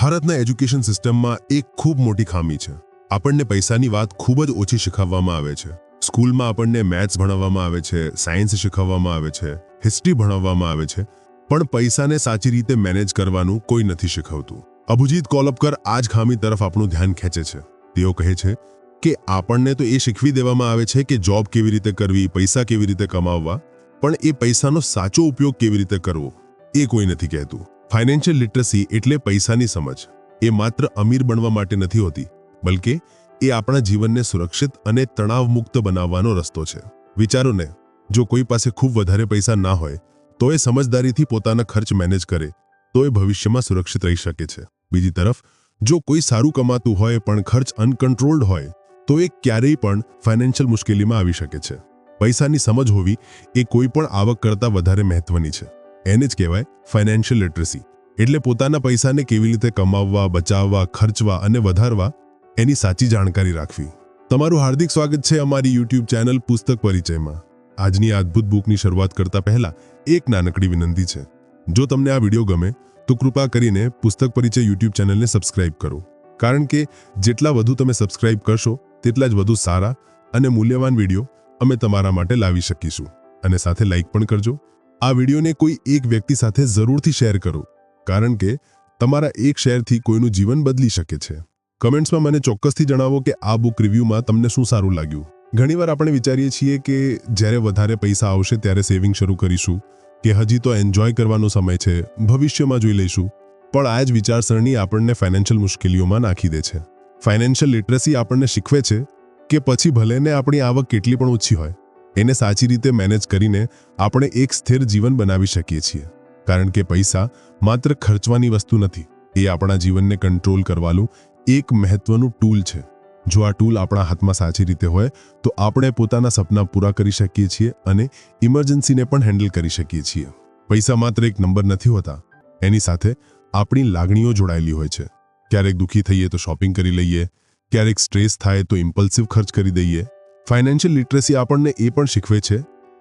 ભારતના એજ્યુકેશન સિસ્ટમમાં એક ખૂબ મોટી ખામી છે. આપણને પૈસાની વાત ખૂબ જ ઓછી શીખવવામાં આવે છે. સ્કૂલમાં આપણને મેથ્સ ભણાવવામાં આવે છે, સાયન્સ શીખવવામાં આવે છે, હિસ્ટ્રી ભણાવવામાં આવે છે, પણ પૈસાને સાચી રીતે મેનેજ કરવાનું કોઈ નથી શીખવતું. અભિજીત કોલબકર આ જ ખામી તરફ આપણું ધ્યાન ખેંચે છે. તેઓ કહે છે કે આપણને તો એ શીખવી દેવામાં આવે છે કે જોબ કેવી રીતે કરવી, પૈસા કેવી રીતે કમાવવા, પણ એ પૈસાનો સાચો ઉપયોગ કેવી રીતે કરવો એ કોઈ નથી કહેતું. ફાઇનાન્શિયલ લિટરસી એટલે પૈસાની સમજ. એ માત્ર અમીર બનવા માટે નથી હોતી, બલકે એ આપણા જીવનને સુરક્ષિત અને તણાવમુક્ત બનાવવાનો રસ્તો છે. વિચારો ને, જો કોઈ પાસે ખૂબ વધારે પૈસા ના હોય તો એ સમજદારીથી પોતાના ખર્ચ મેનેજ કરે તો એ ભવિષ્યમાં સુરક્ષિત રહી શકે છે. બીજી તરફ જો કોઈ સારું કમાતું હોય પણ ખર્ચ અનકન્ટ્રોલ્ડ હોય તો એ ક્યારેય પણ ફાઇનાન્શિયલ મુશ્કેલીમાં આવી શકે છે. પૈસાની સમજ હોવી એ કોઈ પણ આવક કરતાં વધારે મહત્વની છે. એને જ કહેવાય ફાઇનાન્શિયલ લિટરસી. એટલે પોતાના પૈસાને કેવી રીતે કમાવવા, બચાવવા, ખર્ચવા અને વધારવા એની સાચી જાણકારી રાખવી. તમારું હાર્દિક સ્વાગત છે અમારી YouTube ચેનલ પુસ્તક પરિચયમાં. આજની આ અદ્ભુત બુકની શરૂઆત કરતા પહેલા એક નાનકડી વિનંતી છે. જો તમને આ વિડીયો ગમે તો કૃપા કરીને પુસ્તક પરિચય YouTube ચેનલને સબસ્ક્રાઇબ કરો, કારણ કે જેટલા વધુ તમે સબસ્ક્રાઇબ કરશો તેટલા જ વધુ સારા અને મૂલ્યવાન વિડીયો અમે તમારા માટે લાવી શકીશું. અને સાથે લાઈક પણ કરજો. આ વિડીયોને કોઈ એક વ્યક્તિ સાથે જરૂરથી શેર કરો, કારણ કે તમારા એક શેરથી કોઈનું જીવન બદલી શકે છે. કમેન્ટ્સમાં મને ચોક્કસથી જણાવો કે આ બુક રિવ્યૂમાં તમને શું સારું લાગ્યું. ઘણીવાર આપણે વિચારીએ છીએ કે જ્યારે વધારે પૈસા આવશે ત્યારે સેવિંગ શરૂ કરીશું, કે હજી તો એન્જોય કરવાનો સમય છે, ભવિષ્યમાં જોઈ લઈશું. પણ આ જ વિચારસરણી આપણને ફાઇનાન્શિયલ મુશ્કેલીઓમાં નાખી દે છે. ફાઇનાન્શિયલ લિટરસી આપણને શીખવે છે કે પછી ભલેને આપણી આવક કેટલી પણ ઓછી હોય, એને સાચી રીતે મેનેજ કરીને આપણે એક સ્થિર જીવન બનાવી શકીએ છીએ. કારણ કે પૈસા માત્ર ખર્ચવાની વસ્તુ નથી, એ આપણા જીવનને કંટ્રોલ કરવાનું એક મહત્વનું ટૂલ છે. જો આ ટૂલ આપણા હાથમાં સાચી રીતે હોય તો આપણે પોતાના સપના પૂરા કરી શકીએ છીએ અને ઇમરજન્સીને પણ હેન્ડલ કરી શકીએ છીએ. પૈસા માત્ર એક નંબર નથી હોતા, એની સાથે આપણી લાગણીઓ જોડાયેલી હોય છે. ક્યારેક દુઃખી થઈએ તો શોપિંગ કરી લઈએ, ક્યારેક સ્ટ્રેસ થાય તો ઇમ્પલ્સિવ ખર્ચ કરી દઈએ. ફાઇનાન્શિયલ લિટરસી આપણને એ પણ શીખવે છે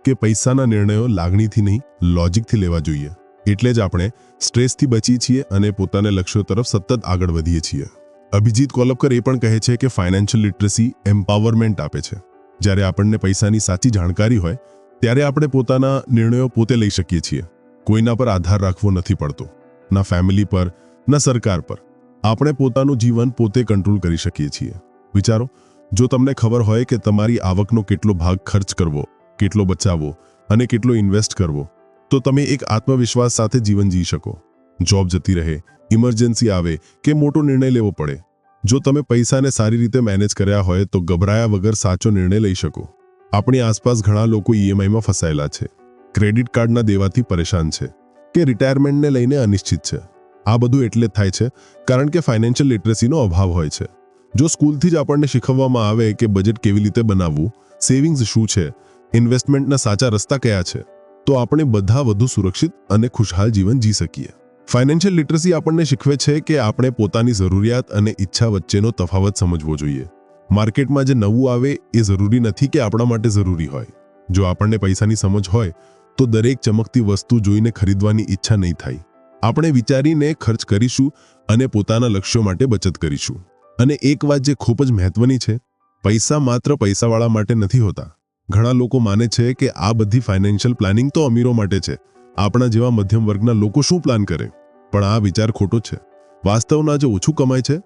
કે પૈસાના નિર્ણયો લાગણીથી નહીં, લોજિકથી લેવા જોઈએ. એટલે જ આપણે સ્ટ્રેસથી બચીએ છીએ અને પોતાના લક્ષ્યો તરફ સતત આગળ વધીએ છીએ. અભિજીત કોલબકર એ પણ કહે છે કે ફાઇનાન્શિયલ લિટરસી એમ્પાવરમેન્ટ આપે છે. જ્યારે આપણને પૈસાની સાચી જાણકારી હોય ત્યારે આપણે પોતાના નિર્ણયો પોતે લઈ શકીએ છીએ. કોઈના પર આધાર રાખવો નથી પડતો, ના ફેમિલી પર, ના સરકાર પર. આપણે પોતાનું જીવન પોતે કંટ્રોલ કરી શકીએ છીએ. વિચારો, જો તમને ખબર હોય કે તમારી આવકનો કેટલો ભાગ ખર્ચ કરવો, કેટલો બચાવવો અને કેટલો ઇન્વેસ્ટ કરવો, તો તમે એક આત્મવિશ્વાસ સાથે જીવન જી શકો. જોબ જતી રહે, ઇમરજન્સી આવે કે મોટો નિર્ણય લેવો પડે, જો તમે પૈસાને સારી રીતે મેનેજ કર્યા હોય તો ગભરાયા વગર સાચો નિર્ણય લઈ શકો. આપણી આસપાસ ઘણા લોકો EMIમાં ફસાયેલા છે, ક્રેડિટ કાર્ડના દેવાથી પરેશાન છે, કે રિટાયરમેન્ટને લઈને અનિશ્ચિત છે. આ બધું એટલે થાય છે કારણ કે ફાઇનાન્શિયલ લિટરસીનો અભાવ હોય છે. જો સ્કૂલથી જ આપણને શીખવવામાં આવે કે બજેટ કેવી રીતે બનાવવું, સેવિંગ્સ શું છે, ઇન્વેસ્ટમેન્ટના સાચા રસ્તા કયા છે, તો આપણે બધા વધુ સુરક્ષિત અને ખુશહાલ જીવન જી શકીએ. ફાઇનાન્શિયલ લિટરસી આપણને શીખવે છે કે આપણે પોતાની જરૂરિયાત અને ઈચ્છા વચ્ચેનો તફાવત સમજવો જોઈએ. માર્કેટમાં જે નવું આવે એ જરૂરી નથી કે આપણા માટે જરૂરી હોય. જો આપણને પૈસાની સમજ હોય તો દરેક ચમકતી વસ્તુ જોઈને ખરીદવાની ઈચ્છા નહીં થાય. આપણે વિચારીને ખર્ચ કરીશું અને પોતાના લક્ષ્યો માટે બચત કરીશું. અને એક વાત જે ખૂબ જ મહત્વની છે, પૈસા માત્ર પૈસાવાળા માટે નથી હોતા. ઘણા લોકો માને છે કે આ બધી ફાઇનાન્શિયલ પ્લાનિંગ તો અમીરો માટે છે, આપણા જેવા મધ્યમ વર્ગના લોકો શું પ્લાન કરે? પણ આ વિચાર ખોટો છે. વાસ્તવમાં જે ઓછું કમાય છે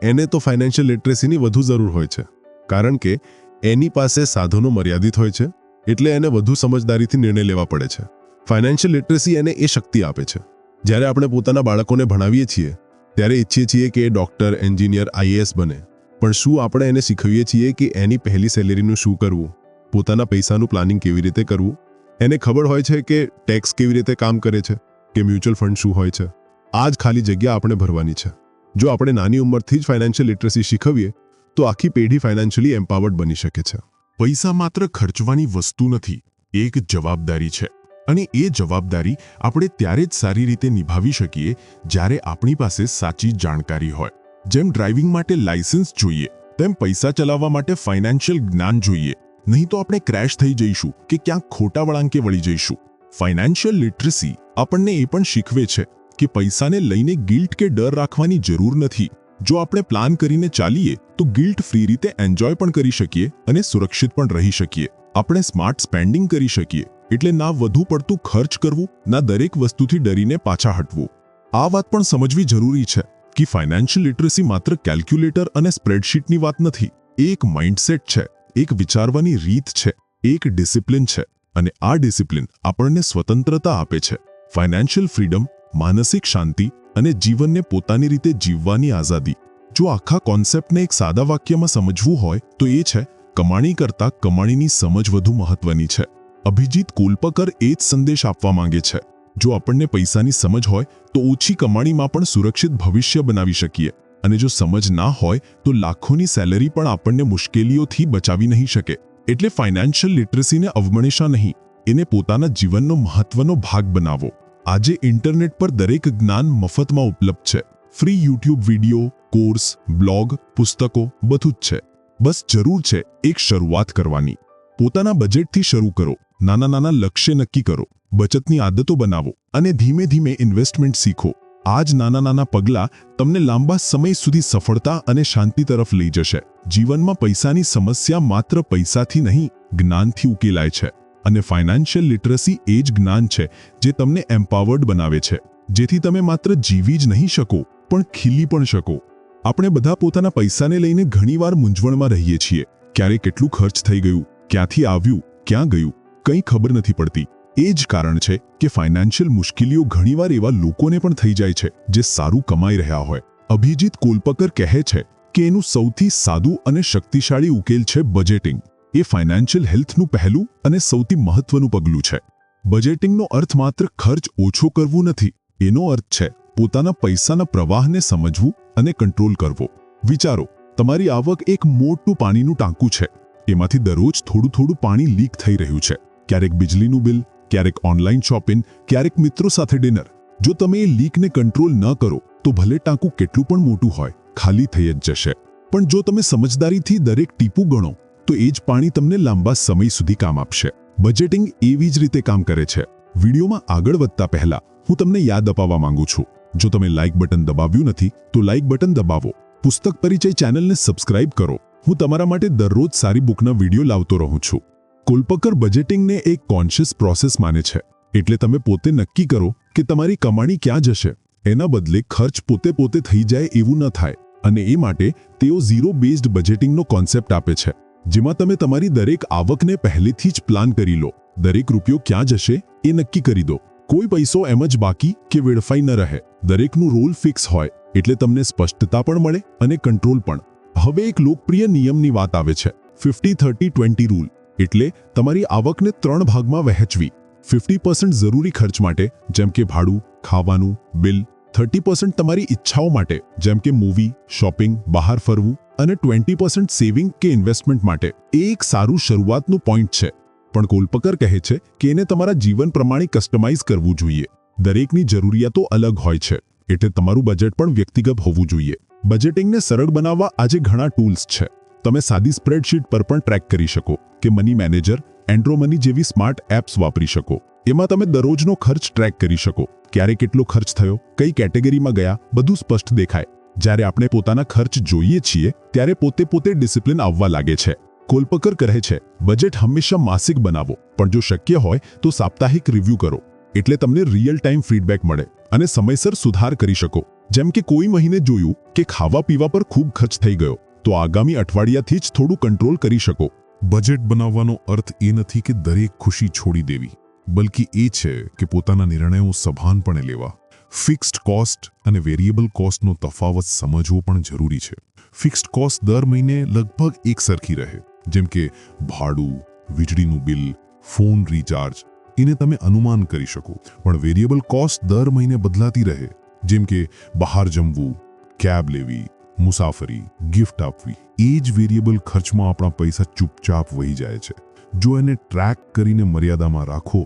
એને તો ફાઇનાન્શિયલ લિટરસીની વધુ જરૂર હોય છે, કારણ કે એની પાસે સાધનો મર્યાદિત હોય છે, એટલે એને વધુ સમજદારીથી નિર્ણય લેવા પડે છે. ફાઇનાન્શિયલ લિટરસી એને એ શક્તિ આપે છે. જ્યારે આપણે પોતાના બાળકોને ભણાવીએ છીએ ત્યારે ઈચ્છીએ છીએ કે એ ડૉક્ટર, એન્જિનિયર, IAS બને, પણ શું આપણે એને શીખવીએ છીએ કે એની પહેલી સેલેરીનું શું કરવું, પોતાના પૈસાનું પ્લાનિંગ કેવી રીતે કરવું? એને ખબર હોય છે કે ટેક્સ કેવી રીતે કામ કરે છે, કે મ્યુચ્યુઅલ ફંડ શું હોય છે? આ જ ખાલી જગ્યા આપણે ભરવાની છે. જો આપણે નાની ઉંમરથી જ ફાઇનાન્શિયલ લિટરસી શીખવીએ તો આખી પેઢી ફાઇનાન્શિયલી એમ્પાવર્ડ બની શકે છે. પૈસા માત્ર ખર્ચવાની વસ્તુ નથી, એક જવાબદારી છે. અને એ જવાબદારી આપણે ત્યારે જ સારી રીતે નિભાવી શકીએ જ્યારે આપણી પાસે સાચી જાણકારી હોય. જેમ ડ્રાઇવિંગ માટે લાયસન્સ જોઈએ, તેમ પૈસા ચલાવવા માટે ફાઇનાન્શિયલ જ્ઞાન જોઈએ. નહીં તો આપણે ક્રેશ થઈ જઈશું કે ક્યાંક ખોટા વળાંકે વળી જઈશું. ફાઇનાન્શિયલ લિટરસી આપણને એ પણ શીખવે છે કે પૈસાને લઈને ગિલ્ટ કે ડર રાખવાની જરૂર નથી. જો આપણે પ્લાન કરીને ચાલીએ તો ગિલ્ટ ફ્રી રીતે એન્જોય પણ કરી શકીએ અને સુરક્ષિત પણ રહી શકીએ. આપણે સ્માર્ટ સ્પેન્ડિંગ કરી શકીએ, એટલે ના વધુ પડતું ખર્ચ કરવું, ના દરેક વસ્તુથી ડરીને પાછા હટવું. આ વાત પણ સમજવી જરૂરી છે કે ફાઇનાન્શિયલ લિટરસી માત્ર કેલ્ક્યુલેટર અને સ્પ્રેડશીટની વાત નથી. એ એક માઇન્ડસેટ છે, એક વિચારવાની રીત છે, એક ડિસિપ્લિન છે, અને આ ડિસિપ્લિન આપણને સ્વતંત્રતા આપે છે. ફાઇનાન્શિયલ ફ્રીડમ, માનસિક શાંતિ અને જીવનને પોતાની રીતે જીવવાની આઝાદી. જો આખા કોન્સેપ્ટને એક સાદા વાક્યમાં સમજવું હોય તો એ છે, કમાણી કરતાં કમાણીની સમજ વધુ મહત્વની છે. અભિજીત કોલ્પકર એ જ સંદેશ આપવા માંગે છે. જો આપણને પૈસાની સમજ હોય તો ઓછી કમાણીમાં પણ સુરક્ષિત ભવિષ્ય બનાવી શકીએ, અને જો સમજ ના હોય તો લાખોની સેલરી પણ આપણને મુશ્કેલીઓથી બચાવી નહીં શકે. એટલે ફાઇનાન્શિયલ લિટરસીને અવગણશા નહીં, એને પોતાના જીવનનો મહત્વનો ભાગ બનાવો. આજે ઇન્ટરનેટ પર દરેક જ્ઞાન મફતમાં ઉપલબ્ધ છે. Free YouTube video, course, blog, પુસ્તકો બધું જ છે. બસ જરૂર છે એક શરૂઆત કરવાની. પોતાના બજેટથી શરૂ કરો, નાના લક્ષ્ય નક્કી કરો, બચતની આદતો બનાવો અને ધીમે ધીમે ઇન્વેસ્ટમેન્ટ શીખો. આ જ નાના પગલાં તમને લાંબા સમય સુધી સફળતા અને શાંતિ તરફ લઈ જશે. જીવનમાં પૈસાની સમસ્યા માત્ર પૈસાથી નહીં, જ્ઞાનથી ઉકેલાય છે. અને ફાઇનાન્શિયલ લિટરસી એ જ જ્ઞાન છે જે તમને એમ્પાવર્ડ બનાવે છે, જેથી તમે માત્ર જીવી જ નહીં શકો પણ ખીલી પણ શકો. આપણે બધા પોતાના પૈસાને લઈને ઘણીવાર મૂંઝવણમાં રહીએ છીએ. ક્યારે કેટલું ખર્ચ થઈ ગયું, ક્યાંથી આવ્યું, ક્યાં ગયું, કંઈ ખબર નથી પડતી. એ જ કારણ છે કે ફાઇનાન્શિયલ મુશ્કેલીઓ ઘણીવાર એવા લોકોને પણ થઈ જાય છે જે સારું કમાઈ રહ્યા હોય. અભિજીત કોલ્પકર કહે છે કે એનું સૌથી સાદું અને શક્તિશાળી ઉકેલ છે બજેટિંગ. એ ફાઇનાન્શિયલ હેલ્થનું પહેલું અને સૌથી મહત્વનું પગલું છે. બજેટિંગનો અર્થ માત્ર ખર્ચ ઓછો કરવું નથી, એનો અર્થ છે પોતાના પૈસાના પ્રવાહને સમજવું અને કંટ્રોલ કરવો. વિચારો, તમારી આવક એક મોટું પાણીનું ટાંકું છે. એમાંથી દરરોજ થોડું પાણી લીક થઈ રહ્યું છે. ક્યારેક વીજળીનું બિલ, ક્યારેક ઓનલાઈન શોપિંગ, ક્યારેક મિત્રો સાથે ડિનર. જો તમે એ લીકને કંટ્રોલ ન કરો તો ભલે ટાંકું કેટલું પણ મોટું હોય, ખાલી થઈ જ જશે. પણ જો તમે સમજદારીથી દરેક ટીપું ગણો તો એ જ પાણી તમને લાંબા સમય સુધી કામ આપશે. બજેટિંગ એવી જ રીતે કામ કરે છે. વિડીયોમાં આગળ વધતા પહેલા હું તમને યાદ અપાવવા માંગુ છું, જો તમે લાઇક બટન દબાવ્યું નથી તો લાઇક બટન દબાવો. પુસ્તક પરિચય ચેનલને સબસ્ક્રાઇબ કરો. હું તમારા માટે દરરોજ સારી બુકના વિડીયો લાવતો રહું છું. કોલ્પકર બજેટિંગને એક કોન્શિયસ પ્રોસેસ માને છે. એટલે તમે પોતે નક્કી કરો કે તમારી કમાણી ક્યાં જશે. એના બદલે ખર્ચ પોતે થઈ જાય એવું ન થાય. અને એ માટે તેઓ ઝીરો બેઝડ બજેટિંગનો કોન્સેપ્ટ આપે છે, જેમાં તમે તમારી દરેક આવકને પહેલેથી જ પ્લાન કરી લો. દરેક રૂપિયો ક્યાં જશે એ નક્કી કરી દો. કોઈ પૈસો એમ જ બાકી કે વેડફાઈ ન રહે. દરેકનું રોલ ફિક્સ હોય, એટલે તમને સ્પષ્ટતા પણ મળે અને કંટ્રોલ પણ. હવે એક લોકપ્રિય નિયમની વાત આવે છે, 50-30-20 રૂલ. એટલે તમારી આવકને 3 ભાગમાં વહેંચવી. 50% જરૂરી ખર્ચ માટે, જેમ કે ભાડું, ખાવાનું, બિલ. 30% તમારી ઈચ્છાઓ માટે, જેમ કે મૂવી, શોપિંગ, બહાર ફરવું. અને 20% સેવિંગ કે ઇન્વેસ્ટમેન્ટ માટે. એ એક સારું શરૂઆતનું પોઈન્ટ છે. પણ કોલ્પકર કહે છે કે એને તમારા જીવન પ્રમાણે કસ્ટમાઇઝ કરવું જોઈએ. દરેકની જરૂરિયાતો અલગ હોય છે, એટલે તમારું બજેટ પણ વ્યક્તિગત હોવું જોઈએ. બજેટિંગને સરળ બનાવવા આજે ઘણા ટૂલ્સ છે. તમે સાદી સ્પ્રેડશીટ પર પણ ટ્રેક કરી શકો કે મની મેનેજર, એન્ડ્રોમની જેવી સ્માર્ટ એપ્સ વાપરી શકો. એમાં તમે દરરોજનો ખર્ચ ટ્રેક કરી શકો. ક્યારે કેટલો ખર્ચ થયો, કઈ કેટેગરીમાં ગયા, બધું સ્પષ્ટ દેખાય. જ્યારે આપણે પોતાના ખર્ચ જોઈએ છીએ ત્યારે પોતે ડિસિપ્લિન આવવા લાગે છે. કોલ્પકર કહે છે, બજેટ હંમેશા માસિક બનાવો, પણ જો શક્ય હોય તો સાપ્તાહિક રિવ્યૂ કરો. એટલે તમને રિયલ ટાઈમ ફીડબેક મળે અને સમયસર સુધાર કરી શકો. જેમ કે કોઈ મહિને જોયું કે ખાવા પીવા પર ખૂબ ખર્ચ થઈ ગયો, તો આગામી અઠવાડિયાથી જ થોડું કંટ્રોલ કરી શકો. બજેટ બનાવવાનો અર્થ એ નથી કે દરેક ખુશી છોડી દેવી, બલ્કિ એ છે કે પોતાના નિર્ણયો સભાનપણે લેવા. ફિક્સ્ડ કોસ્ટ અને વેરિયેબલ કોસ્ટનો તફાવત સમજવો પણ જરૂરી છે. ફિક્સ્ડ કોસ્ટ દર મહિને લગભગ એક સરખી રહે, જેમ કે ભાડું, વીજળીનું બિલ, ફોન રિચાર્જ. એને તમે અનુમાન કરી શકો. પણ વેરિયેબલ કોસ્ટ દર મહિને બદલાતી રહે, જેમ કે બહાર જમવું, કેબ લેવી, મુસાફરી, ગિફ્ટ આપવી. એ જ વેરિયેબલ ખર્ચમાં આપણા પૈસા ચૂપચાપ વહી જાય છે. જો એને ટ્રેક કરીને મર્યાદામાં રાખો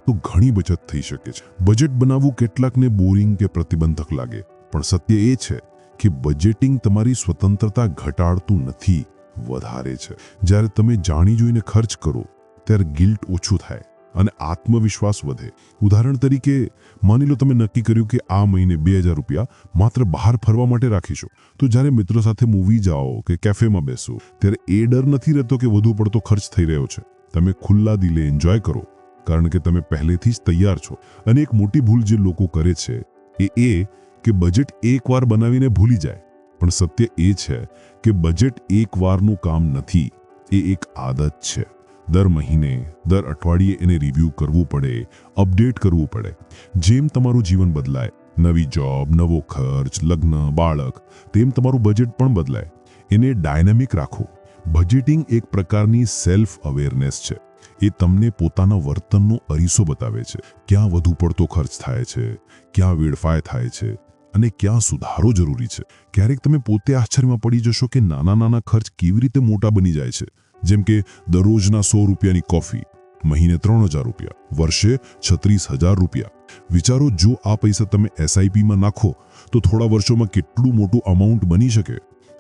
તો ઘણી બચત થઈ શકે છે. બજેટ બનાવવું કેટલાકને બોરિંગ કે પ્રતિબંધક લાગે, પણ સત્ય એ છે કે બજેટિંગ તમારી સ્વતંત્રતા ઘટાડતું નથી, વધારે છે. જ્યારે તમે જાણી જોઈને ખર્ચ કરો ત્યારે ગિલ્ટ ઓછું થાય અને આત્મવિશ્વાસ વધે. ઉદાહરણ તરીકે માની લો તમે નક્કી કર્યું કે આ મહિને 2000 રૂપિયા માત્ર બહાર ફરવા માટે રાખીશું. તો જ્યારે મિત્રો સાથે મૂવી જાઓ કે કેફેમાં બેસો ત્યારે એ ડર નથી રહેતો કે વધુ પડતો ખર્ચ થઈ રહ્યો છે. તમે ખુલ્લા દિલે એન્જોય કરો કારણ કે તમે પહેલેથી જ તૈયાર છો. અને એક મોટી ભૂલ જે લોકો કરે છે એ કે બજેટ એકવાર બનાવીને ભૂલી જાય. પણ સત્ય એ છે કે બજેટ એકવારનું કામ નથી, એ એક આદત છે. દર મહિને દર અઠવાડિયે એને રિવ્યૂ કરવું પડે, અપડેટ કરવું પડે. જેમ તમારું જીવન બદલાય, નવી જોબ, નવો ખર્ચ, લગ્ન, બાળક, તેમ તમારું બજેટ પણ બદલાય. એને ડાયનામિક રાખો. બજેટિંગ એક પ્રકારની સેલ્ફ અવેરનેસ છે. એ તમને પોતાના વર્તનનો અરીસો બતાવે છે. ક્યાં વધુ પડતો ખર્ચ થાય છે, ક્યાં વેડફાય થાય છે અને ક્યાં સુધારો જરૂરી છે. ક્યારેક તમે પોતે આશ્ચર્યમાં પડી જશો કે નાના નાના ખર્ચ કેવી રીતે મોટા બની જાય છે. જેમ કે દરરોજના 100 રૂપિયાની કોફી, મહિને 3000 રૂપિયા, વર્ષે 36000 રૂપિયા. વિચારો, જો આ પૈસા તમે SIPમાં નાખો તો થોડા વર્ષોમાં કેટલું મોટું અમાઉન્ટ બની શકે.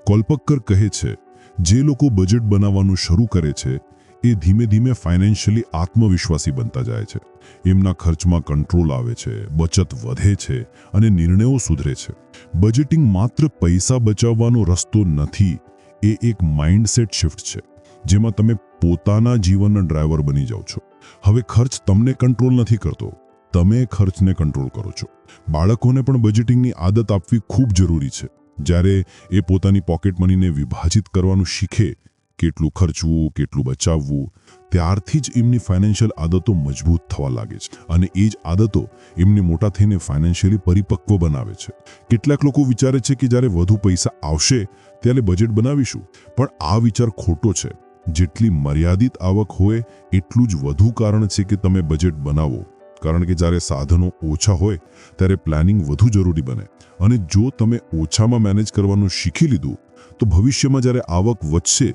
કોલ્પક્કર કહે છે, જે લોકો બજેટ બનાવવાનું શરૂ કરે છે એ ધીમે ધીમે ફાઇનાન્શિયલી આત્મવિશ્વાસી બનતા જાય છે. એમના ખર્ચમાં કંટ્રોલ આવે છે, બચત વધે છે અને નિર્ણયો સુધરે છે. બજેટિંગ માત્ર પૈસા બચાવવાનો રસ્તો નથી, એ એક માઇન્ડસેટ શિફ્ટ છે જેમાં તમે પોતાના જીવનના ડ્રાઈવર બની જાઓ છો. હવે ખર્ચ તમને કંટ્રોલ નથી કરતો, તમે ખર્ચને કંટ્રોલ કરો છો. બાળકોને પણ બજેટિંગની આદત આપવી ખૂબ જરૂરી છે. જ્યારે એ પોતાની પોકેટ મનીને વિભાજિત કરવાનું શીખે, કેટલું ખર્ચવું, કેટલું બચાવવું, ત્યારથી જ એમની ફાઇનાન્શિયલ આદતો મજબૂત થવા લાગે છે. અને એ જ આદતો એમને મોટા થઈને ફાઇનાન્શિયલી પરિપક્વ બનાવે છે. કેટલાક લોકો વિચારે છે કે જ્યારે વધુ પૈસા આવશે ત્યારે બજેટ બનાવીશું, પણ આ વિચાર ખોટો છે. જેટલી મર્યાદિત આવક હોય એટલું જ વધુ કારણ છે કે તમે બજેટ બનાવો. કારણ કે જ્યારે સાધનો ઓછા હોય ત્યારે પ્લાનિંગ વધુ જરૂરી બને. અને જો તમે ઓછામાં મેનેજ કરવાનું શીખી લીધું તો ભવિષ્યમાં જ્યારે આવક વધશે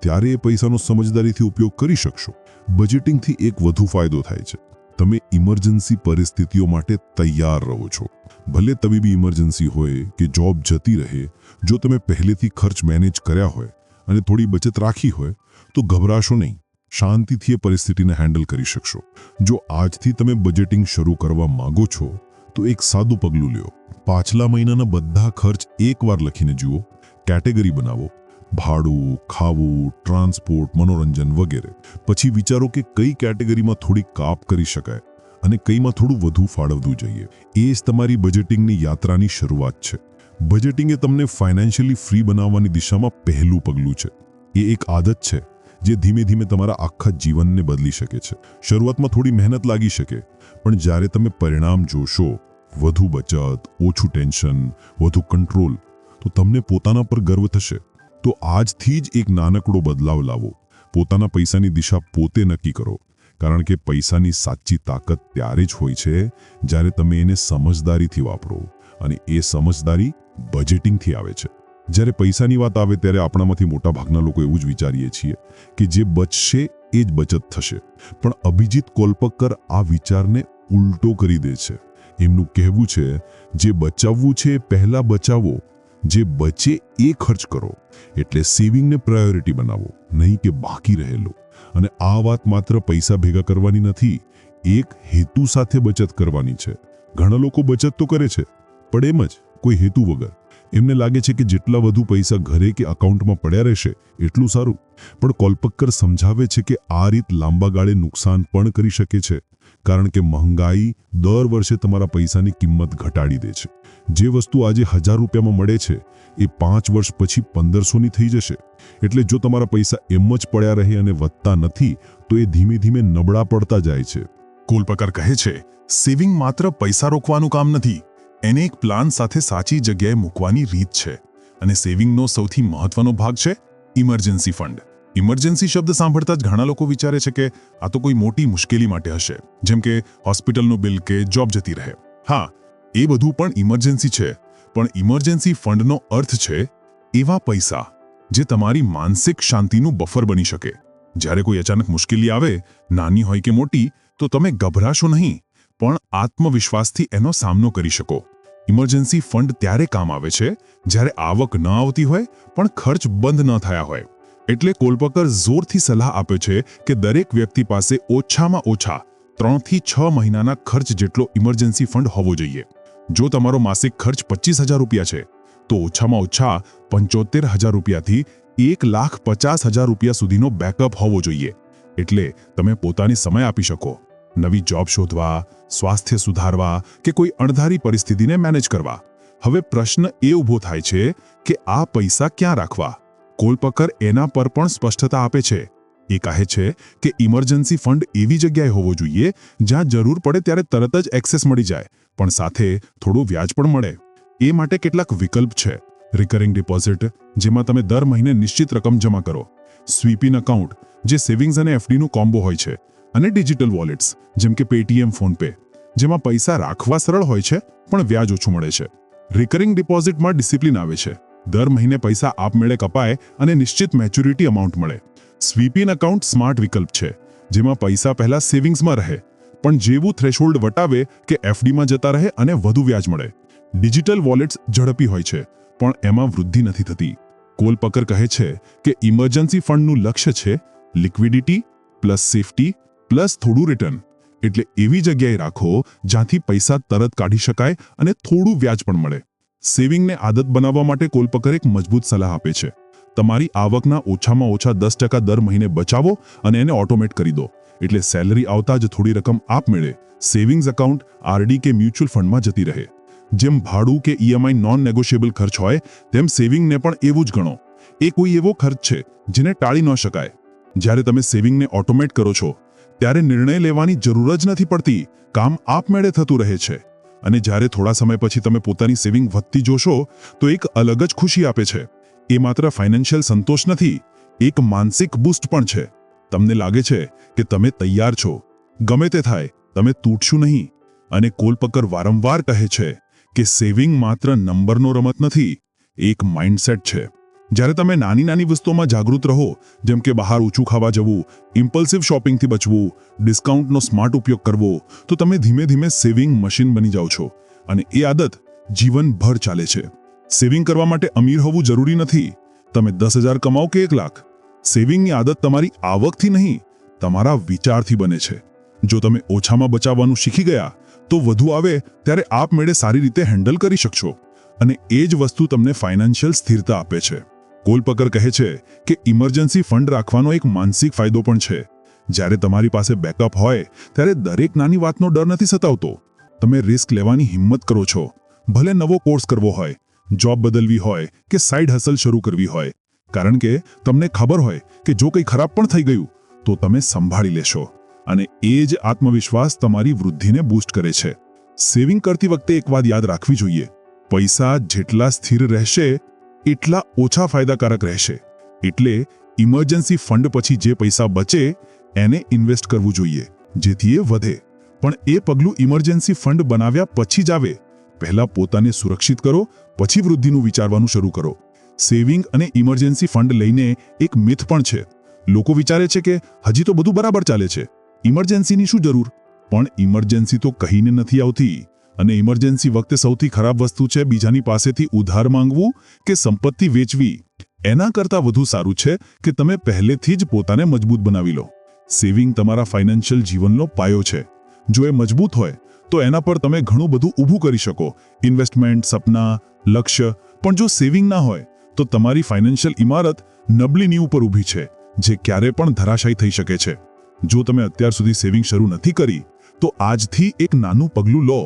ત્યારે એ પૈસાનો સમજદારીથી ઉપયોગ કરી શકશો. બજેટિંગથી એક વધુ ફાયદો થાય છે. તમે ઇમરજન્સી પરિસ્થિતિઓ માટે તૈયાર રહો છો. ભલે તબીબી ઇમરજન્સી હોય કે જોબ જતી રહે, જો તમે પહેલેથી ખર્ચ મેનેજ કર્યા હોય અને થોડી બચત રાખી હોય તો ગભરાશો નહીં. શાંતિથી એ પરિસ્થિતિને હેન્ડલ કરી શકશો. જો આજથી તમે બજેટિંગ શરૂ કરવા માંગો છો તો એક સાદું પગલું લ્યો. પાછલા મહિનાના બધા ખર્ચ એકવાર લખીને જુઓ. કેટેગરી બનાવો: ભાડું, ખાવું, ટ્રાન્સપોર્ટ, મનોરંજન વગેરે. પછી વિચારો કે કઈ કેટેગરીમાં થોડી કાપ કરી શકાય અને કઈમાં થોડું વધુ ફાળવવું જોઈએ. એ જ તમારી બજેટિંગની યાત્રાની શરૂઆત છે. બજેટિંગ એ તમને ફાઇનાન્શિયલી ફ્રી બનાવવાની દિશામાં પહેલું પગલું છે. એ એક આદત છે જે ધીમે ધીમે તમારા આખા જીવનને બદલી શકે છે. શરૂઆતમાં થોડી મહેનત લાગી શકે, પણ જ્યારે તમે પરિણામ જોશો, વધુ બચત, ઓછું ટેન્શન, વધુ કંટ્રોલ, તો તમને પોતાના પર ગર્વ થશે. તો આજથી જ એક નાનકડો બદલાવ લાવો. પોતાના પૈસાની દિશા પોતે નક્કી કરો. કારણ કે પૈસાની સાચી તાકાત ત્યારે જ હોય છે જ્યારે તમે એને સમજદારીથી વાપરો. અને એ સમજદારી બજેટિંગથી આવે છે. જ્યારે પૈસાની વાત આવે ત્યારે આપણામાંથી મોટા ભાગના લોકો એવું જ વિચારીએ છીએ કે જે બચશે એ જ બચત થશે. પણ અભિજીત કોલ્પક્કર આ વિચારને ઉલટો કરી દે છે. એમનું કહેવું છે, જે બચાવવું છે પહેલા બચાવો, જે બચે એ ખર્ચ કરો. એટલે સેવિંગને પ્રાયોરિટી બનાવો, નહીં કે બાકી રહેલો. અને આ વાત માત્ર પૈસા ભેગા કરવાની નથી, એક હેતુ સાથે બચત કરવાની છે. ઘણા લોકો બચત તો કરે છે પણ એમ જ કોઈ હેતુ વગર. એમને લાગે છે કે જેટલા વધુ પૈસા ઘરે કે એકાઉન્ટમાં પડ્યા રહેશે એટલું સારું. પણ કોલ્પક્કર સમજાવે છે કે આ રીત લાંબા ગાળે નુકસાન પણ કરી શકે છે. કારણ કે મહંગાઈ દર વર્ષે તમારા પૈસાની કિંમત ઘટાડી દે છે. જે વસ્તુ આજે 1000 રૂપિયામાં મળે છે એ 5 વર્ષ પછી 1500ની થઈ જશે. એટલે જો તમારા પૈસા એમ જ પડ્યા રહે અને વધતા નથી તો એ ધીમે ધીમે નબળા પડતા જાય છે. કોલ્પક્કર કહે છે, સેવિંગ માત્ર પૈસા રોકવાનું કામ નથી, એને એક પ્લાન સાથે સાચી જગ્યાએ મૂકવાની રીત છે. અને સેવિંગનો સૌથી મહત્વનો ભાગ છે ઇમરજન્સી ફંડ. ઇમરજન્સી શબ્દ સાંભળતા જ ઘણા લોકો વિચારે છે કે આ તો કોઈ મોટી મુશ્કેલી માટે હશે, જેમ કે હોસ્પિટલનું બિલ કે જોબ જતી રહે. હા, એ બધું પણ ઇમરજન્સી છે, પણ ઇમરજન્સી ફંડનો અર્થ છે એવા પૈસા જે તમારી માનસિક શાંતિનું બફર બની શકે. જ્યારે કોઈ અચાનક મુશ્કેલી આવે, નાની હોય કે મોટી, તો તમે ગભરાશો નહીં, પણ આત્મવિશ્વાસથી એનો સામનો કરી શકો. ઇમરજન્સી ફંડ ત્યારે કામ આવે છે જ્યારે આવક ન આવતી હોય પણ ખર્ચ બંધ ન થયા હોય. એટલે કોલ્પક્કર જોરથી સલાહ આપે છે કે દરેક વ્યક્તિ પાસે ઓછામાં ઓછા 3 થી 6 મહિનાના ખર્ચ જેટલો ઇમરજન્સી ફંડ હોવો જોઈએ. જો તમારો માસિક ખર્ચ 25,000 રૂપિયા છે તો ઓછામાં ઓછા 75,000 રૂપિયાથી 1,50,000 રૂપિયા સુધીનો બેકઅપ હોવો જોઈએ. એટલે તમે પોતાને સમય આપી શકો, નવી જોબ શોધવા, સ્વાસ્થ્ય સુધારવા કે કોઈ અણધારી પરિસ્થિતિને મેનેજ કરવા. હવે પ્રશ્ન એ ઊભો થાય છે કે આ પૈસા ક્યાં રાખવા? કોલપકર એના પર પણ સ્પષ્ટતા આપે છે. એ કહે છે કે ઇમરજન્સી ફંડ એવી જગ્યાએ હોવો જોઈએ જ્યાં જરૂર પડે ત્યારે તરત જ એક્સેસ મળી જાય, પણ સાથે થોડું વ્યાજ પણ મળે. એ માટે કેટલાક વિકલ્પ છે. રિકરિંગ ડિપોઝિટ, જેમાં તમે દર મહિને નિશ્ચિત રકમ જમા કરો. સ્વીપ-ઇન એકાઉન્ટ, જે સેવિંગ્સ અને એફડીનું કોમ્બો હોય છે. અને ડિજિટલ વોલેટ્સ, જેમ કે પેટીએમ, ફોનપે, જેમાં પૈસા રાખવા સરળ હોય છે પણ વ્યાજ ઓછું મળે છે. રિકરિંગ ડિપોઝિટમાં ડિસિપ્લિન આવે છે. દર મહિને પૈસા આપમેળે કપાય અને નિશ્ચિત મેચ્યોરિટી અમાઉન્ટ મળે. સ્વીપ-ઇન એકાઉન્ટ સ્માર્ટ વિકલ્પ છે, જેમાં પૈસા પહેલા સેવિંગ્સમાં રહે, પણ જેવું થ્રેશોલ્ડ વટાવે કે એફડીમાં જતા રહે અને વધુ વ્યાજ મળે. ડિજિટલ વોલેટ્સ ઝડપી હોય છે, પણ એમાં વૃદ્ધિ નથી થતી. કોલપકર કહે છે કે ઇમરજન્સી ફંડનું લક્ષ્ય છે લિક્વિડિટી પ્લસ સેફટી પ્લસ થોડું રિટર્ન. એટલે એવી જગ્યાએ રાખો જ્યાંથી પૈસા તરત કાઢી શકાય અને થોડું વ્યાજ પણ મળે. સેવિંગને આદત બનાવવા માટે કોલપકર એક મજબૂત સલાહ આપે છે. તમારી આવકના ઓછામાં ઓછા 10% દર મહિને બચાવો અને એને ઓટોમેટ કરી દો. એટલે સેલરી આવતા જ થોડી રકમ આપમેળે સેવિંગ્સ એકાઉન્ટ, આરડી કે મ્યુચ્યુઅલ ફંડમાં જતી રહે. જેમ ભાડું કે ઈએમઆઈ નોન નેગોશિયેબલ ખર્ચ હોય, તેમ સેવિંગને પણ એવું જ ગણો. એ કોઈ એવો ખર્ચ છે જેને ટાળી ન શકાય. જ્યારે તમે સેવિંગને ઓટોમેટ કરો છો ત્યારે નિર્ણય લેવાની જરૂર જ નથી પડતી. કામ આપમેળે થતું રહે છે. અને જ્યારે થોડા સમય પછી તમે પોતાની સેવિંગ વધતી જોશો તો એક અલગ જ ખુશી આપે છે. એ માત્ર ફાઇનાન્શિયલ સંતોષ નથી, એક માનસિક બૂસ્ટ પણ છે. તમને લાગે છે કે તમે તૈયાર છો, ગમે તે થાય તમે તૂટશું નહીં. અને કોલપકર વારંવાર કહે છે કે સેવિંગ માત્ર નંબરનો રમત નથી, એક માઇન્ડસેટ છે. જ્યારે તમે નાની નાની વસ્તુઓમાં જાગૃત રહો, જેમ કે બહાર ઊંચું ખાવા જવું, ઇમ્પલ્સિવ શોપિંગથી બચવું, ડિસ્કાઉન્ટનો સ્માર્ટ ઉપયોગ કરવો, તો તમે ધીમે ધીમે સેવિંગ મશીન બની જાઓ છો. અને એ આદત જીવનભર ચાલે છે. સેવિંગ કરવા માટે અમીર હોવું જરૂરી નથી. તમે 10,000 કમાઓ કે 1 લાખ, સેવિંગની આદત તમારી આવકથી નહીં, તમારા વિચારથી બને છે. જો તમે ઓછામાં બચાવવાનું શીખી ગયા તો વધુ આવે ત્યારે આપમેળે સારી રીતે હેન્ડલ કરી શકશો. અને એ જ વસ્તુ તમને ફાઇનાન્શિયલ સ્થિરતા આપે છે. કોલપકર કહે છે કે ઇમરજન્સી ફંડ રાખવાનો એક માનસિક ફાયદો પણ છે. જ્યારે તમારી પાસે બેકઅપ હોય ત્યારે દરેક નાની વાતનો ડર નથી સતાવતો. તમે રિસ્ક લેવાની હિંમત કરો છો. ભલે નવો કોર્સ કરવો હોય, જોબ બદલવી હોય કે સાઇડ હસલ શરૂ કરવી હોય. કારણ કે તમને ખબર હોય કે જો કંઈ ખરાબ પણ થઈ ગયું તો તમે સંભાળી લેશો. અને એ જ આત્મવિશ્વાસ તમારી વૃદ્ધિને બૂસ્ટ કરે છે. સેવિંગ કરતી વખતે એક વાત યાદ રાખવી જોઈએ: પૈસા જેટલા સ્થિર રહેશે એટલા ઓછા ફાયદાકારક રહેશે. એટલે ઇમરજન્સી ફંડ પછી જે પૈસા બચે એને ઇન્વેસ્ટ કરવું જોઈએ, જેથી એ વધે. પણ એ પગલું ઇમરજન્સી ફંડ બનાવ્યા પછી જ આવે. પહેલા પોતાને સુરક્ષિત કરો, પછી વૃદ્ધિનું વિચારવાનું શરૂ કરો. સેવિંગ અને ઇમરજન્સી ફંડ લઈને એક મિથ પણ છે. લોકો વિચારે છે કે હજી તો બધું બરાબર ચાલે છે, ઇમરજન્સીની શું જરૂર? પણ ઇમરજન્સી તો કહીને નથી આવતી. અને ઇમરજન્સી વખતે સૌથી ખરાબ વસ્તુ છે બીજાની પાસેથી ઉધાર માંગવું કે સંપત્તિ વેચવી. એના કરતાં વધુ સારું છે કે તમે પહેલેથી જ પોતાને મજબૂત બનાવી લો. સેવિંગ તમારા ફાઇનાન્શિયલ જીવનનો પાયો છે. જો એ મજબૂત હોય તો એના પર તમે ઘણું બધું ઊભું કરી શકો: ઇન્વેસ્ટમેન્ટ, સપના, લક્ષ્ય. પણ જો સેવિંગ ના હોય તો તમારી ફાઇનાન્શિયલ ઇમારત નબળી નીંવ પર ઊભી છે, જે ક્યારે પણ ધરાશાયી થઈ શકે છે. જો તમે અત્યાર સુધી સેવિંગ શરૂ નથી કરી તો આજથી એક નાનું પગલું લો.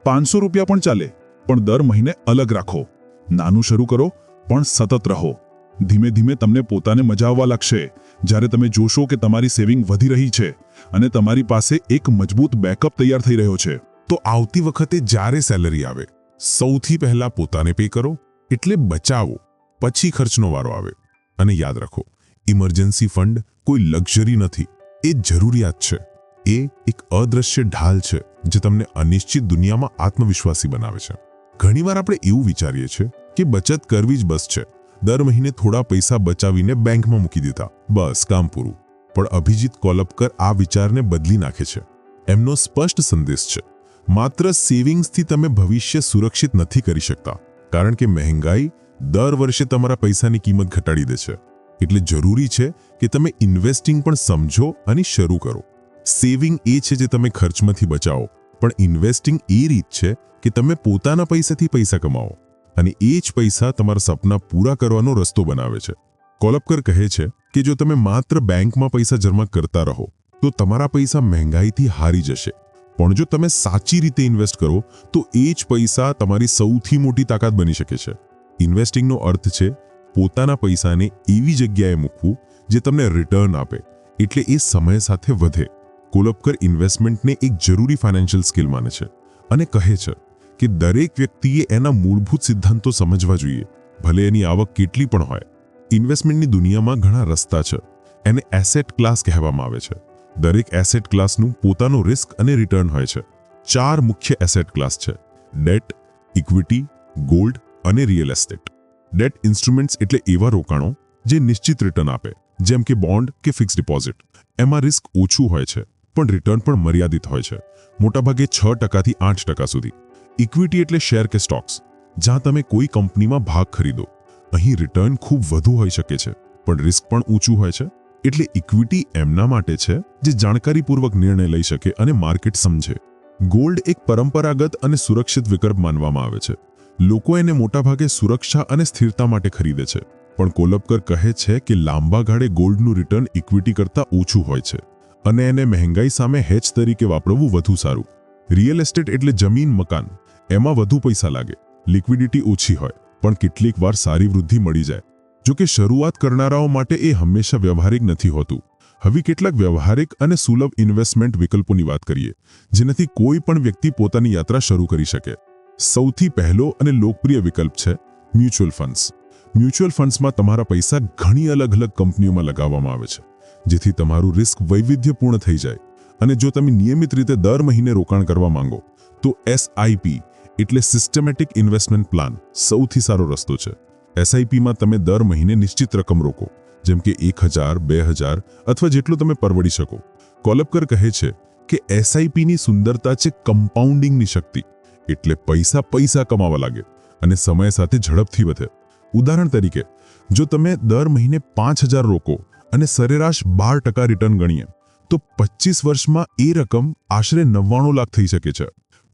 500 રૂપિયા પણ ચાલે, પણ દર મહિને અલગ રાખો. નાનું શરૂ કરો પણ સતત રહો. ધીમે ધીમે તમને પોતાને મજા આવવા લાગશે જ્યારે તમે જોશો કે તમારી સેવિંગ વધી રહી છે અને તમારી પાસે એક મજબૂત બેકઅપ તૈયાર થઈ રહ્યો છે. તો આવતી વખતે જ્યારે સેલરી આવે, સૌથી પહેલા પોતાને પે કરો. એટલે બચાવો, પછી ખર્ચનો વારો આવે. અને યાદ રાખો, ઇમરજન્સી ફંડ કોઈ લક્ઝરી નથી, એ જરૂરિયાત છે. એ એક અદ્રશ્ય ઢાલ છે જે તમને અનિશ્ચિત દુનિયામાં આત્મવિશ્વાસી બનાવે છે. ઘણીવાર આપણે એવું વિચારીએ છીએ કે બચત કરવી જ બસ છે. દર મહિને થોડા પૈસા બચાવીને બેંકમાં મૂકી દીધા, બસ કામ પૂરું. પણ અભિજીત કોલપકર આ વિચારને બદલી નાખે છે. એમનો સ્પષ્ટ સંદેશ છે: માત્ર સેવિંગ્સથી તમે ભવિષ્ય સુરક્ષિત નથી કરી શકતા, કારણ કે મહેંગાઈ દર વર્ષે તમારા પૈસાની કિંમત ઘટાડી દે છે. એટલે જરૂરી છે કે તમે ઇન્વેસ્ટિંગ પણ સમજો અને શરૂ કરો. સેવિંગ એ છે જે તમે ખર્ચમાંથી બચાવો, પણ ઇન્વેસ્ટિંગ એ રીત છે કે તમે પોતાના પૈસાથી પૈસા કમાવો અને એ જ પૈસા તમારા સપના પૂરા કરવાનો રસ્તો બનાવે છે. કોલપકર કહે છે કે જો તમે માત્ર બેંકમાં પૈસા જમા કરતા રહો તો તમારા પૈસા મહેંગાઈથી હારી જશે, પણ જો તમે સાચી રીતે ઇન્વેસ્ટ કરો તો એ જ પૈસા તમારી સૌથી મોટી તાકાત બની શકે છે. ઇન્વેસ્ટિંગનો અર્થ છે પોતાના પૈસાને એવી જગ્યાએ મૂકવું જે તમને રિટર્ન આપે, એટલે એ સમય સાથે વધે. કોલપકર ઇન્વેસ્ટમેન્ટને એક જરૂરી ફાઇનાન્શિયલ સ્કિલ માને છે અને કહે છે કે દરેક વ્યક્તિએ એના મૂળભૂત સિદ્ધાંતો સમજવા જોઈએ, ભલે એની આવક કેટલી પણ હોય. ઇન્વેસ્ટમેન્ટની દુનિયામાં ઘણા રસ્તા છે. એને એસેટ ક્લાસ કહેવામાં આવે છે. દરેક એસેટ ક્લાસનું પોતાનું રિસ્ક અને રિટર્ન હોય છે. 4 મુખ્ય એસેટ ક્લાસ છે: ડેટ, ઇક્વિટી, ગોલ્ડ અને રિયલ એસ્ટેટ. ડેટ ઇન્સ્ટ્રુમેન્ટ્સ એટલે એવા રોકાણો જે નિશ્ચિત રિટર્ન આપે, જેમ કે બોન્ડ કે ફિક્સ ડિપોઝિટ. એમાં રિસ્ક ઓછું હોય છે પણ રિટર્ન પણ મર્યાદિત હોય છે, મોટાભાગે 6% થી 8% સુધી. ઇક્વિટી એટલે શેર કે સ્ટોક્સ, જ્યાં તમે કોઈ કંપનીમાં ભાગ ખરીદો. અહીં રિટર્ન ખૂબ વધુ હોઈ શકે છે પણ રિસ્ક પણ ઊંચું હોય છે. એટલે ઇક્વિટી એમના માટે છે જે જાણકારીપૂર્વક નિર્ણય લઈ શકે અને માર્કેટ સમજે. ગોલ્ડ એક પરંપરાગત અને સુરક્ષિત વિકલ્પ માનવામાં આવે છે. લોકો એને મોટાભાગે સુરક્ષા અને સ્થિરતા માટે ખરીદે છે, પણ કોલપકર કહે છે કે લાંબા ગાળે ગોલ્ડનું રિટર્ન ઇક્વિટી કરતાં ઓછું હોય છે અને એને મહેંગાઈ સામે હેજ તરીકે વાપરવું વધુ સારું. રિયલ એસ્ટેટ એટલે જમીન, મકાન. એમાં વધુ પૈસા લાગે, લિક્વિડિટી ઓછી હોય, પણ કેટલીક વાર સારી વૃદ્ધિ મળી જાય. જો કે શરૂઆત કરનારાઓ માટે એ હંમેશા વ્યવહારિક નથી હોતું. હવે કેટલાક વ્યવહારિક અને સુલભ ઇન્વેસ્ટમેન્ટ વિકલ્પોની વાત કરીએ, જેનાથી કોઈ પણ વ્યક્તિ પોતાની યાત્રા શરૂ કરી શકે. સૌથી પહેલો અને લોકપ્રિય વિકલ્પ છે મ્યુચ્યુઅલ ફંડ્સ. મ્યુચ્યુઅલ ફંડ્સમાં તમારા પૈસા ઘણી અલગ અલગ કંપનીઓમાં લગાવવામાં આવે છે, જેથી તમારું રિસ્ક વૈવિધ્યપૂર્ણ થઈ જાય. અને જો તમે નિયમિત રીતે દર મહિને રોકાણ કરવા માંગો તો SIP એટલે સિસ્ટમેટિક ઇન્વેસ્ટમેન્ટ પ્લાન સૌથી સારો રસ્તો છે. SIPમાં તમે દર મહિને નિશ્ચિત રકમ રોકો, જેમ કે 1000, 2000 અથવા જેટલું તમે પરવડી શકો. કોલપકર કહે છે કે SIPની સુંદરતા છે કમ્પાઉન્ડિંગની શક્તિ, એટલે પૈસા કમાવા લાગે અને સમય સાથે ઝડપથી વધે. ઉદાહરણ તરીકે, જો તમે દર મહિને 5000 રોકો અને સરેરાશ 12% રિટર્ન ગણીએ તો 25 વર્ષમાં એ રકમ આશરે 99 લાખ થઈ શકે છે.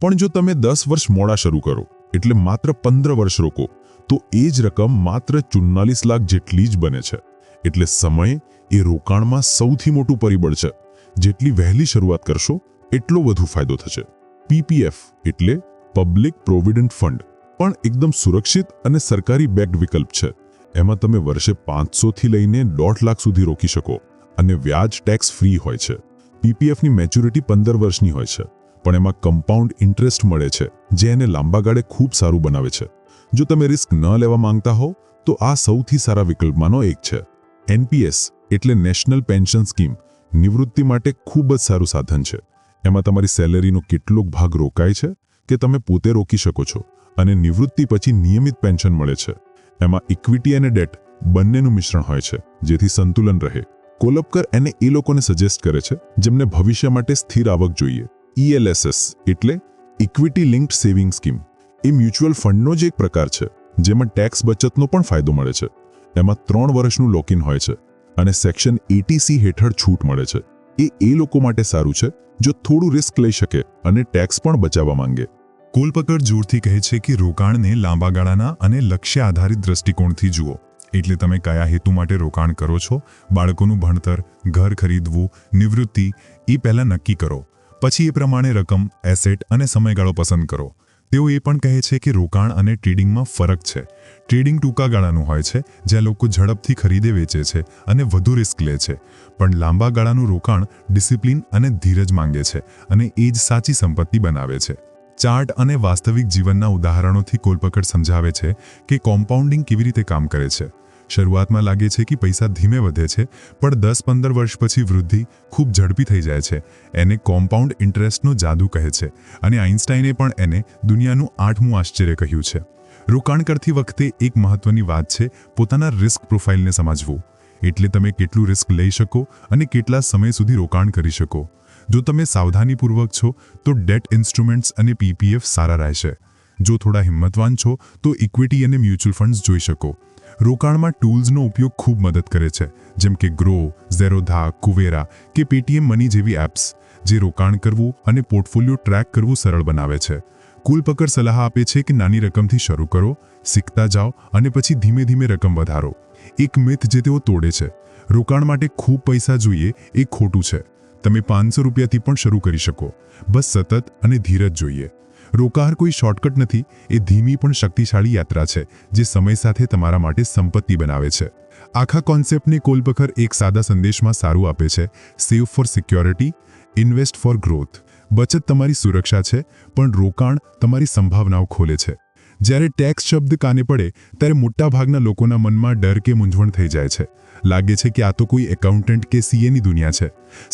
પણ જો તમે 10 વર્ષ મોડા શરૂ કરો, એટલે માત્ર 15 વર્ષ રોકો, તો એ જ રકમ માત્ર 44 લાખ જેટલી જ બને છે. એટલે સમય એ રોકાણમાં સૌથી મોટું પરિબળ છે. જેટલી વહેલી શરૂઆત કરશો એટલો વધુ ફાયદો થશે. PPF એટલે પબ્લિક પ્રોવિડન્ટ ફંડ પણ એકદમ સુરક્ષિત અને સરકારી બેક્ડ વિકલ્પ છે. એમાં તમે વર્ષે 500 થી લઈને 1.5 લાખ સુધી રોકી શકો અને વ્યાજ ટેક્સ ફ્રી હોય છે. PPFની મેચ્યોરિટી 15 વર્ષની હોય છે, પણ એમાં કમ્પાઉન્ડ ઇન્ટરેસ્ટ મળે છે, જે એને લાંબા ગાળે ખૂબ સારું બનાવે છે. જો તમે રિસ્ક ન લેવા માંગતા હો તો આ સૌથી સારા વિકલ્પમાંનો એક છે. NPS એટલે નેશનલ પેન્શન સ્કીમ નિવૃત્તિ માટે ખૂબ જ સારું સાધન છે. એમાં તમારી સેલેરીનો કેટલોક ભાગ રોકાય છે કે તમે પોતે રોકી શકો છો અને નિવૃત્તિ પછી નિયમિત પેન્શન મળે છે. એમાં ઇક્વિટી અને ડેટ બંનેનું મિશ્રણ હોય છે, જેથી સંતુલન રહે. કોલપકર એને એ લોકોને સજેસ્ટ કરે છે જેમને ભવિષ્ય માટે સ્થિર આવક જોઈએ. ELSS એટલે ઇક્વિટી લિંક્ડ સેવિંગ સ્કીમ એ મ્યુચ્યુઅલ ફંડનો જ એક પ્રકાર છે, જેમાં ટેક્સ બચતનો પણ ફાયદો મળે છે. એમાં 3 વર્ષનું લોકિન હોય છે અને સેક્શન 80C હેઠળ છૂટ મળે છે. એ લોકો માટે સારું છે જો થોડું રિસ્ક લઈ શકે અને ટેક્સ પણ બચાવવા માંગે. કોલપકર જોરથી કહે છે કે રોકાણને લાંબા ગાળાના અને લક્ષ્ય આધારિત દ્રષ્ટિકોણથી જુઓ. એટલે તમે કયા હેતુ માટે રોકાણ કરો છો, બાળકોનું ભણતર, ઘર ખરીદવું, નિવૃત્તિ, એ પહેલાં નક્કી કરો. પછી એ પ્રમાણે રકમ, એસેટ અને સમયગાળો પસંદ કરો. તેઓ એ પણ કહે છે કે રોકાણ અને ટ્રેડિંગમાં ફરક છે. ટ્રેડિંગ ટૂંકા ગાળાનું હોય છે, જ્યાં લોકો ઝડપથી ખરીદે વેચે છે અને વધુ રિસ્ક લે છે. પણ લાંબા ગાળાનું રોકાણ ડિસિપ્લિન અને ધીરજ માંગે છે અને એ જ સાચી સંપત્તિ બનાવે છે. ચાર્ટ અને વાસ્તવિક જીવનના ઉદાહરણોથી કોલપકર સમજાવે છે કે કોમ્પાઉન્ડિંગ કેવી રીતે કામ કરે છે. શરૂઆતમાં લાગે છે કે પૈસા ધીમે વધે છે, પણ 10-15 વર્ષ પછી વૃદ્ધિ ખૂબ ઝડપી થઈ જાય છે. એને કોમ્પાઉન્ડ ઇન્ટરેસ્ટનો જાદુ કહે છે અને આઇન્સ્ટાઈને પણ એને દુનિયાનું 8મું આશ્ચર્ય કહ્યું છે. રોકાણ કરતી વખતે એક મહત્વની વાત છે પોતાના રિસ્ક પ્રોફાઇલને સમજવું. એટલે તમે કેટલું રિસ્ક લઈ શકો અને કેટલા સમય સુધી રોકાણ કરી શકો. જો તમે સાવધાનીપૂર્વક છો તો ડેટ ઇન્સ્ટ્રુમેન્ટ્સ અને PPF સારા રહેશે. જો થોડા હિંમતવાન છો તો ઇક્વિટી અને મ્યુચ્યુઅલ ફંડ્સ જોઈ શકો. રોકાણમાં ટૂલ્સનો ઉપયોગ ખૂબ મદદ કરે છે, જેમ કે ગ્રો, ઝેરોધા, કુવેરા કે પેટીએમ મની જેવી એપ્સ જે રોકાણ કરવું અને પોર્ટફોલિયો ટ્રેક કરવું સરળ બનાવે છે. કુલપકર સલાહ આપે છે કે નાની રકમથી શરૂ કરો, શીખતા જાઓ અને પછી ધીમે ધીમે રકમ વધારો. એક મિથ જે તેઓ તોડે છે, રોકાણ માટે ખૂબ પૈસા જોઈએ, એ ખોટું છે. તમે 500 રૂપિયાથી પણ શરૂ કરી શકો. બસ સતત અને ધીરજ જોઈએ. રોકાણ કોઈ શોર્ટકટ નથી, એ ધીમી પણ શક્તિશાળી યાત્રા છે જે સમય સાથે તમારા માટે સંપત્તિ બનાવે છે. આખા કોન્સેપ્ટને કોલપકર એક સાદા સંદેશમાં સારું આપે છે: save for security, invest for growth. બચત તમારી સુરક્ષા છે, પણ રોકાણ તમારી સંભાવનાઓ ખોલે છે. જ્યારે ટેક્સ શબ્દ કાને પડે ત્યારે મોટાભાગના લોકોના મનમાં ડર કે મૂંઝવણ થઈ જાય છે. લાગે છે કે આ તો કોઈ એકાઉન્ટન્ટ કે સીએની દુનિયા છે,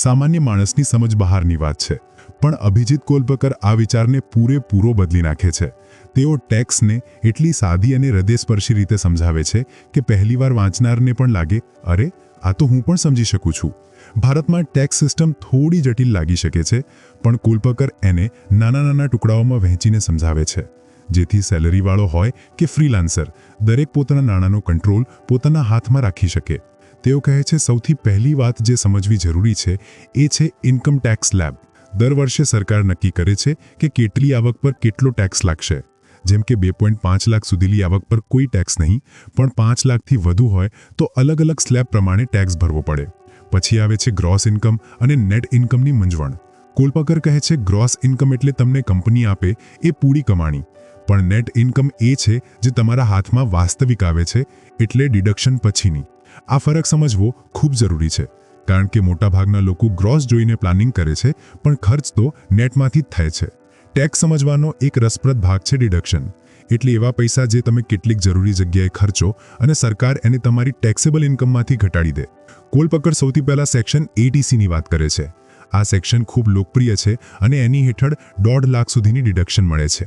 સામાન્ય માણસની સમજ બહારની વાત છે. પણ અભિજીત કોલપકર આ વિચારને પૂરેપૂરો બદલી નાખે છે. તેઓ ટેક્સને એટલી સાદી અને હૃદયસ્પર્શી રીતે સમજાવે છે કે પહેલીવાર વાંચનારને પણ લાગે, અરે આ તો હું પણ સમજી શકું છું. ભારતમાં ટેક્સ સિસ્ટમ થોડી જટિલ લાગી શકે છે, પણ કોલપકર એને નાના નાના ટુકડાઓમાં વહેંચીને સમજાવે છે, જેથી સેલરીવાળો હોય કે ફ્રીલાન્સર, દરેક પોતાના નાણાંનો કંટ્રોલ પોતાના હાથમાં રાખી શકે. તેઓ કહે છે, સૌથી પહેલી વાત જે સમજવી જરૂરી છે એ છે ઇન્કમ ટેક્સ સ્લેબ. દર વર્ષે સરકાર નક્કી કરે છે કે કેટલી આવક પર કેટલો ટેક્સ લાગશે. જેમ કે 2.5 લાખ સુધીની આવક પર કોઈ ટેક્સ નહીં, પણ 5 લાખથી વધુ હોય તો અલગ અલગ સ્લેબ પ્રમાણે ટેક્સ ભરવો પડે. પછી આવે છે ગ્રોસ ઇન્કમ અને નેટ ઇન્કમની મૂંઝવણ. કોલપકર કહે છે, ગ્રોસ ઇન્કમ એટલે તમને કંપની આપે એ પૂરી કમાણી, પણ નેટ ઇન્કમ એ છે જે તમારા હાથમાં વાસ્તવિક આવે છે, એટલે ડિડક્શન પછીની. આ ફરક સમજવો ખૂબ જરૂરી છે, કારણ કે મોટાભાગના લોકો ગ્રોસ જોઈને પ્લાનિંગ કરે છે, પણ ખર્ચ તો નેટમાંથી જ થાય છે. ટેક્સ સમજવાનો એક રસપ્રદ ભાગ છે ડિડક્શન. એટલે એવા પૈસા જે તમે કેટલીક જરૂરી જગ્યાએ ખર્ચો અને સરકાર એને તમારી ટેક્સેબલ ઇન્કમમાંથી ઘટાડી દે. કોલપકર સૌથી પહેલા સેક્શન 80C ની વાત કરે છે. આ સેક્શન ખૂબ લોકપ્રિય છે અને એની હેઠળ 1.5 લાખ સુધીની ડિડક્શન મળે છે.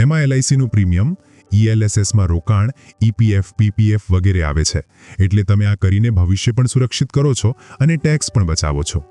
એમાં LICનું પ્રીમિયમ, ELSSમાં રોકાણ, EPF, PPF વગેરે આવે છે. એટલે તમે આ કરીને ભવિષ્ય પણ સુરક્ષિત કરો છો અને ટેક્સ પણ બચાવો છો.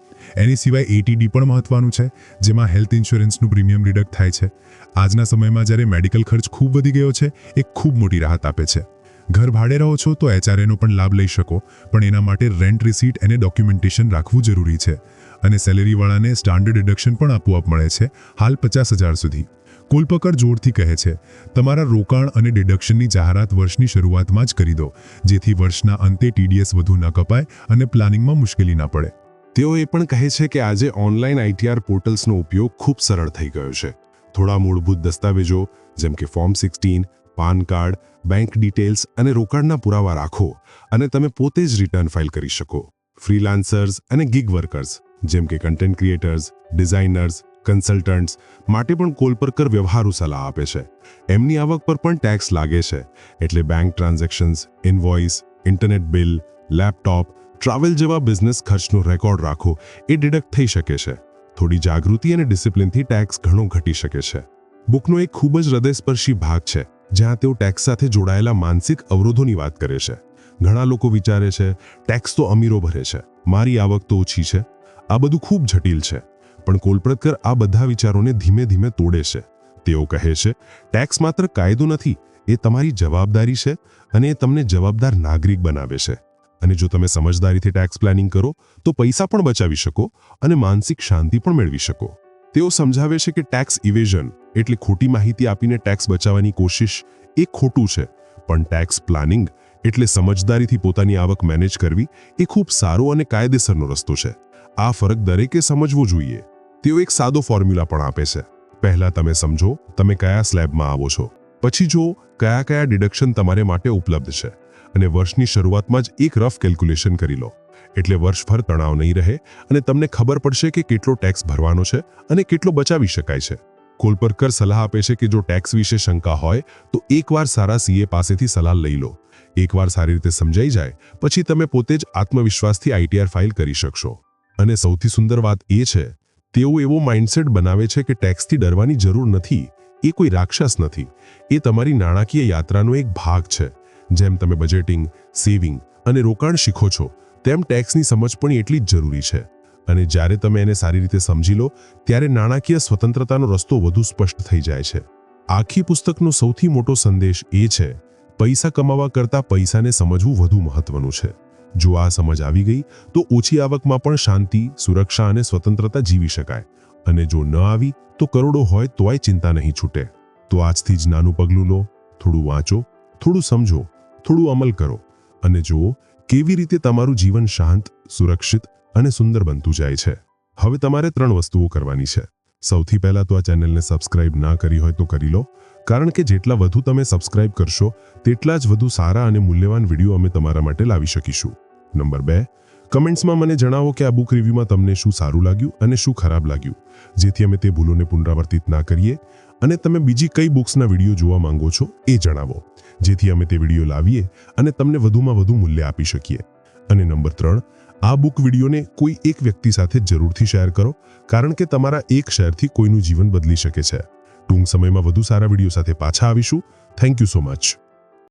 એની સિવાય ATD પણ મહત્વનું છે, જેમાં હેલ્થ ઇન્સ્યોરન્સનું પ્રીમિયમ ડિડક્ટ થાય છે. આજના સમયમાં જ્યારે મેડિકલ ખર્ચ ખૂબ વધી ગયો છે, એ ખૂબ મોટી રાહત આપે છે. ઘર ભાડે રહો છો તો HRAનો પણ લાભ લઈ શકો, પણ એના માટે રેન્ટ રિસીટ અને ડોક્યુમેન્ટેશન રાખવું જરૂરી છે. અને સેલેરીવાળાને સ્ટાન્ડર્ડ ડિડક્શન પણ આપોઆપ મળે છે, હાલ 50,000 સુધી. કોલપકર જોરથી કહે છે, તમારા રોકાણ અને ડિડક્શનની જાહેરાત વર્ષની શરૂઆતમાં જ કરી દો, જેથી વર્ષના અંતે TDS વધુ ન કપાય અને પ્લાનિંગમાં મુશ્કેલી ના પડે. તેઓ એ પણ કહે છે કે આજે ઓનલાઈન ITR પોર્ટલ્સનો ઉપયોગ ખૂબ સરળ થઈ ગયો છે. થોડા મૂળભૂત દસ્તાવેજો જેમ કે form 16, PAN card, bank details અને રોકાણના પુરાવા રાખો અને તમે પોતે જ રિટર્ન ફાઇલ કરી શકો. ફ્રીલાન્સર્સ અને ગિગ વર્કર્સ જેમ કે કન્ટેન્ટ ક્રિએટર્સ, ડિઝાઇનર્સ, કન્સલ્ટન્ટ્સ માટે પણ કોલપકર વ્યવહારુ સલાહ આપે છે. એમની આવક પર પણ ટેક્સ લાગે છે, એટલે bank transactions, invoice, internet bill, laptop, travel જેવા બિઝનેસ ખર્ચનો રેકોર્ડ રાખો, એ ડિડક્ટ થઈ શકે છે. થોડી જાગૃતિ અને ડિસિપ્લિનથી ટેક્સ ઘણો ઘટી શકે છે. બુકનો એક ખૂબ જ હૃદયસ્પર્શી ભાગ છે, જ્યાં તેઓ ટેક્સ સાથે જોડાયેલા માનસિક અવરોધોની વાત કરે છે. ઘણા લોકો વિચારે છે, ટેક્સ તો અમીરો ભરે છે, મારી આવક તો ઓછી છે. આ બધું ખૂબ જટિલ છે, પણ કોલપકર આ બધા વિચારોને ધીમે ધીમે તોડે છે. તેઓ કહે છે, ટેક્સ માત્ર કાયદો નથી, એ તમારી જવાબદારી છે અને એ તમને જવાબદાર નાગરિક બનાવે છે. અને જો તમે સમજદારીથી ટેક્સ પ્લાનિંગ કરો તો પૈસા પણ બચાવી શકો અને માનસિક શાંતિ પણ મેળવી શકો. તેઓ સમજાવે છે કે ટેક્સ ઇવેઝન એટલે ખોટી માહિતી આપીને ટેક્સ બચાવવાની કોશિશ, એ ખોટું છે, પણ ટેક્સ પ્લાનિંગ એટલે સમજદારીથી પોતાની આવક મેનેજ કરવી, એ ખૂબ સારો અને કાયદેસરનો રસ્તો છે. આ ફરક દરેકે સમજવો જોઈએ. તેઓ એક સાદો ફોર્મ્યુલા પણ આપે છે. પહેલા તમે સમજો તમે કયા સ્લેબમાં આવો છો, પછી જો કયા કયા ડિડક્શન તમારે માટે ઉપલબ્ધ છે, અને વર્ષની શરૂઆતમાં જ એક રફ કેલ્ક્યુલેશન કરી લો. એટલે વર્ષભર તણાવ નહીં રહે અને તમને ખબર પડશે કે કેટલો ટેક્સ ભરવાનો છે અને કેટલો બચાવી શકાય છે. કોલપકર સલાહ આપે છે કે જો ટેક્સ વિશે શંકા હોય તો એકવાર સારા CA પાસેથી સલાહ લઈ લો. એકવાર સારી રીતે સમજાઈ જાય પછી તમે પોતે જ આત્મવિશ્વાસથી ITR ફાઇલ કરી શકશો. અને સૌથી સુંદર વાત એ છે, તેઓ એવો માઇન્ડસેટ બનાવે છે કે ટેક્સથી ડરવાની જરૂર નથી. એ કોઈ રાક્ષસ નથી, એ તમારી નાણાકીય યાત્રાનો એક ભાગ છે. જેમ તમે બજેટિંગ, સેવિંગ અને રોકાણ શીખો છો, તેમ ટેક્સની સમજ પણ એટલી જ જરૂરી છે. અને જ્યારે તમે એને સારી રીતે સમજી લો ત્યારે નાણાકીય સ્વતંત્રતાનો રસ્તો વધુ સ્પષ્ટ થઈ જાય છે. આખી પુસ્તકનો સૌથી મોટો સંદેશ એ છે, પૈસા કમાવા કરતાં પૈસાને સમજવું વધુ મહત્વનું છે. જો આ સમજ આવી ગઈ તો ઓછી આવકમાં પણ શાંતિ, સુરક્ષા અને સ્વતંત્રતા જીવી શકાય. અને જો ન આવી તો કરોડો હોય તોય ચિંતા નહીં છૂટે. તો આજથી જ નાનું પગલું લો, થોડું વાંચો, થોડું સમજો, થોડું અમલ કરો અને જુઓ કેવી રીતે તમારું જીવન શાંત, સુરક્ષિત અને સુંદર બનતું જાય છે. હવે તમારે 3 વસ્તુઓ કરવાની છે. સૌથી પહેલા તો આ ચેનલને સબસ્ક્રાઇબ ના કરી હોય તો કરી લો, કારણ કે જેટલા વધુ તમે સબસ્ક્રાઇબ કરશો તેટલા જ વધુ સારા અને મૂલ્યવાન વિડીયો અમે તમારા માટે લાવી શકીશું. નંબર 2, કમેન્ટ્સમાં મને જણાવો કે આ બુક રિવ્યુમાં તમને શું સારું લાગ્યું અને શું ખરાબ લાગ્યું, જેથી અમે તે ભૂલોને પુનરાવર્તિત ના કરીએ. અને તમે બીજી કઈ બુક્સના વિડીયો જોવા માંગો છો એ જણાવો, જેથી અમે તે વિડીયો લાવીએ અને તમને વધુમાં વધુ મૂલ્ય આપી શકીએ. અને નંબર 3, આ બુક વિડીયોને કોઈ એક વ્યક્તિ સાથે જરૂરથી શેર કરો, કારણ કે તમારા એક શેરથી કોઈનું જીવન બદલી શકે છે. ટૂંક સમયમાં વધુ સારા વિડીયો સાથે પાછા આવીશું. Thank you so much.